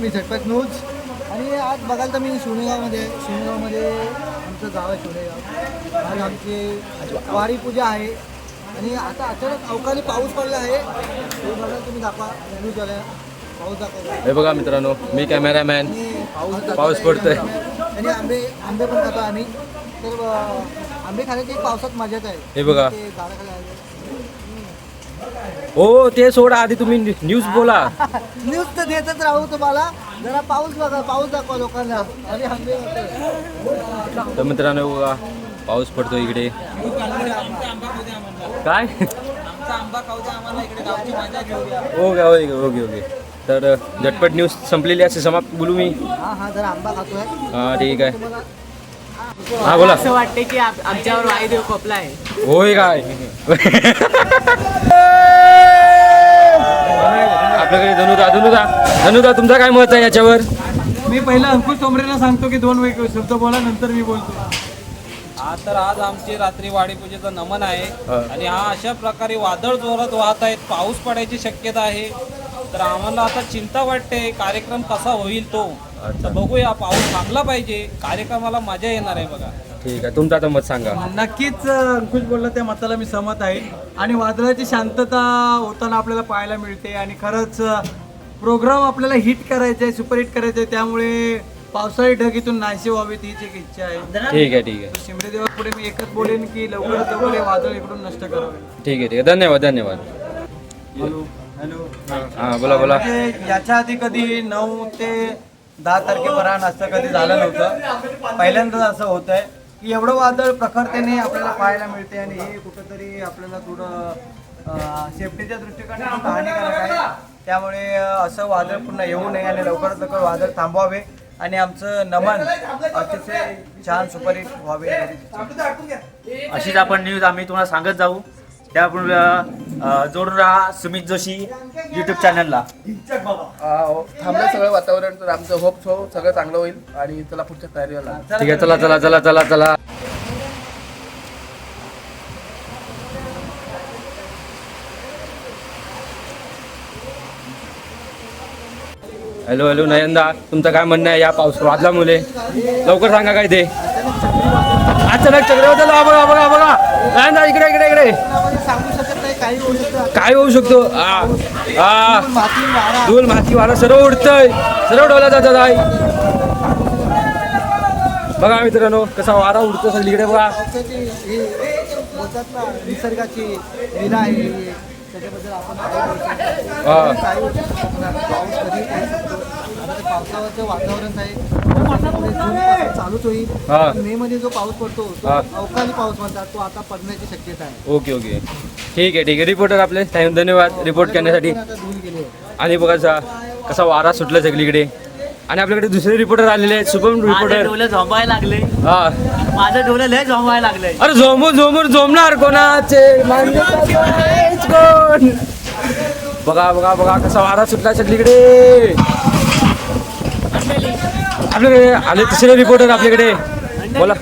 मी झटपट न्यूज. आणि आज बघाल तर मी शिवणेगावमध्ये आमचं गाव आहे शिवणेगाव. आज आमची वारी पूजा आहे आणि आता अचानक अवकाळी पाऊस पडला आहे. हे बघा तुम्ही दाखवा न्यूज आल्या पाऊस दाखवा. हे बघा मित्रांनो, मी कॅमेरामॅन. पाऊस पडतोय आणि आंबे पण खातो आम्ही. तर आंबे खाण्याची एक पावसात मजाच आहे. हे बघा. ते झाडाखाली आले. हो ते सोडा, आधी तुम्ही न्यूज बोला. न्यूज तर देतच राहू तुम्हाला. जरा पाऊस बघा, पाऊस दाखवा लोकांना. आणि आंबे तर मित्रांनो बघा, पाऊस पडतो इकडे. काय ओके ओके ओके ओके. तर झटपट न्यूज संपलेली असे समाप्त बोलू मी. हा जरा आंबा खातोय. हां ठीक आहे. हा बोला. असं वाटते की आमच्यावर वायुदेव खोपला आहे. होय काय. आपल्याकडे धनुदा तुमचा काय मत आहे याच्यावर? मी पहिला अंकुश तोमरेला सांगतो की 2 शब्द बोला, नंतर मी बोलतो. हा तर आज आमची रात्री वाडी पूजेचं नमन आहे आणि हा अशा प्रकारे वादळ जोरात वाहत आहेत, पाऊस पडायची शक्यता आहे. तर आम्हाला आता चिंता वाटते कार्यक्रम कसा होईल तो. तर बघूया, पाऊस थांबला पाहिजे, कार्यक्रमाला मजा येणार आहे बघा. ठीक आहे, तुमचं आता मत सांगा. नक्कीच अंकुश बोलला त्या मताला मी सहमत आहे. आणि वादळाची शांतता होताना आपल्याला पाहायला मिळते. आणि खरंच प्रोग्राम आपल्याला हिट करायचा आहे, सुपरहिट करायचं आहे. त्यामुळे पावसाळी ढग इथून नाहीसे व्हावेत हीच एक इच्छा आहे. ठीक आहे. शिमरे देवा पुढे मी एकच बोलेन की लवकरात लवकर हे वादळ इकडून नष्ट करावे. ठीक आहे. धन्यवाद. हॅलो. हां बोला. म्हणजे याच्या आधी कधी 9 ते 10 तारखेपर्यंत असं कधी झालं नव्हतं. पहिल्यांदाच असं होत आहे की एवढं वादळ प्रखरतेने आपल्याला पाहायला मिळते. आणि हे कुठंतरी आपल्याला थोडं सेफ्टीच्या दृष्टिकोनातून हानिकारक आहे. त्यामुळे असं वादळ पुन्हा येऊ नये आणि लवकरात लवकर वादळ थांबवावे आणि आमचं नमन अतिशय छान सुपरहिट व्हावे. अशीच आपण न्यूज आम्ही तुम्हाला सांगत जाऊ. त्यापूर्वी जोडून राहा सुमित जोशी यूट्यूब चॅनलला. थांबलं सगळं वातावरण, तर आमचं होप सगळं चांगलं होईल. आणि चला पुढच्या तयारीला. ठीक आहे. चला. हॅलो नयनदा, तुमचं काय म्हणणं आहे या पाऊस वादळामुळे? लवकर सांगा काय ते. अचानक चक्रीवादळ. बघा नयनदा, इकडे. सांगू शकत नाही, काही होऊ शकतं. काय होऊ शकतो? धूळ माती वारा सर्व उडतंय, सर्व डोला जातात आहे. बघा मित्रांनो, कसा वारा उडतो सगळीकडे बघा. हे बोलतात ना, निसर्गाची लीला आहे ही. त्याच्याबद्दल आपण काही होऊ शकतो ना. पाऊस कधी येऊ शकतो. आता ते पावसावरचं वातावरण आहे. पुढे जूनपासून चालूच होईल. मे मध्ये जो पाऊस पडतो तो अवकाळी पाऊस म्हणतात, तो आता पडण्याची शक्यता आहे. ओके. ठीक आहे. रिपोर्टर आपले धन्यवाद रिपोर्ट करण्यासाठी. आता धुवून गेले. आणि बघा कसा वारा सुटला सगळीकडे. आणि आपल्याकडे दुसरे रिपोर्टर आलेले आहेत, शुभम रिपोर्टर. डोले झोंबायला लागले. माझं डोलं लय झोंबायला लागलंय. अरे झोमणार कोणाचे कोण? बघा कसा वारा सुटला सगळीकडे. आपल्याकडे आले तिसरे रिपोर्टर आपल्याकडे. बोला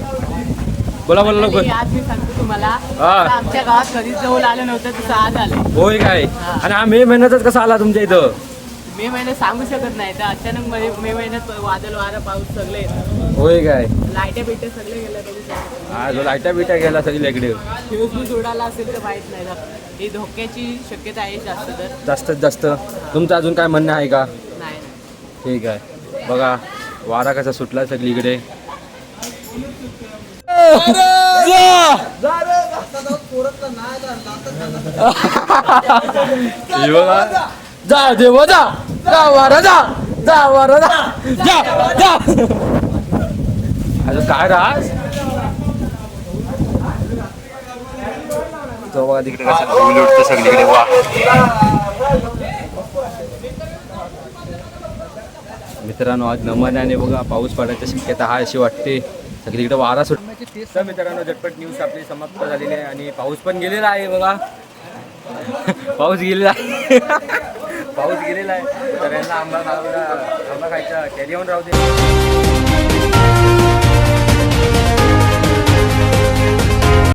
लवकर. आज मी सांगतो तुम्हाला, आमच्या गावात कधीच जवळ आलं नव्हतं, तसं आज आलं. होय काय? आणि हा मे महिन्यातच कसा आला तुमच्या इथं? मे महिन्यात सांगू शकत नाही. तर अचानक मे महिन्यात वादळ वारा पाऊस सगळे होय काय? लाईट्या बिट्या सगळे गेल्या. कधी हा जो लाईटा बिटा गेला सगळीकडे. फ्यूज उडाला असेल तर माहित नाही. ही धोक्याची शक्यता आहे जास्त. तुमचं अजून काय म्हणणं आहे का? नाही. ठीक आहे. बघा वारा कसा सुटला सगळीकडे. जा देवा जा वारा जा अजून काय राज तो बघा तिकडे कसं धूळ उडतं सगळीकडे. वा मित्रांनो, आज नमनाने बघा पाऊस पडायची शक्यता आहे अशी वाटते. सगळीकडे वारा सुटण्याची. तर मित्रांनो, झटपट न्यूज आपली समाप्त झालेली आहे आणि पाऊस पण गेलेला आहे बघा. पाऊस गेलेला आहे. तर यांना आंबा खायचा कॅरी ऑन राहू दे.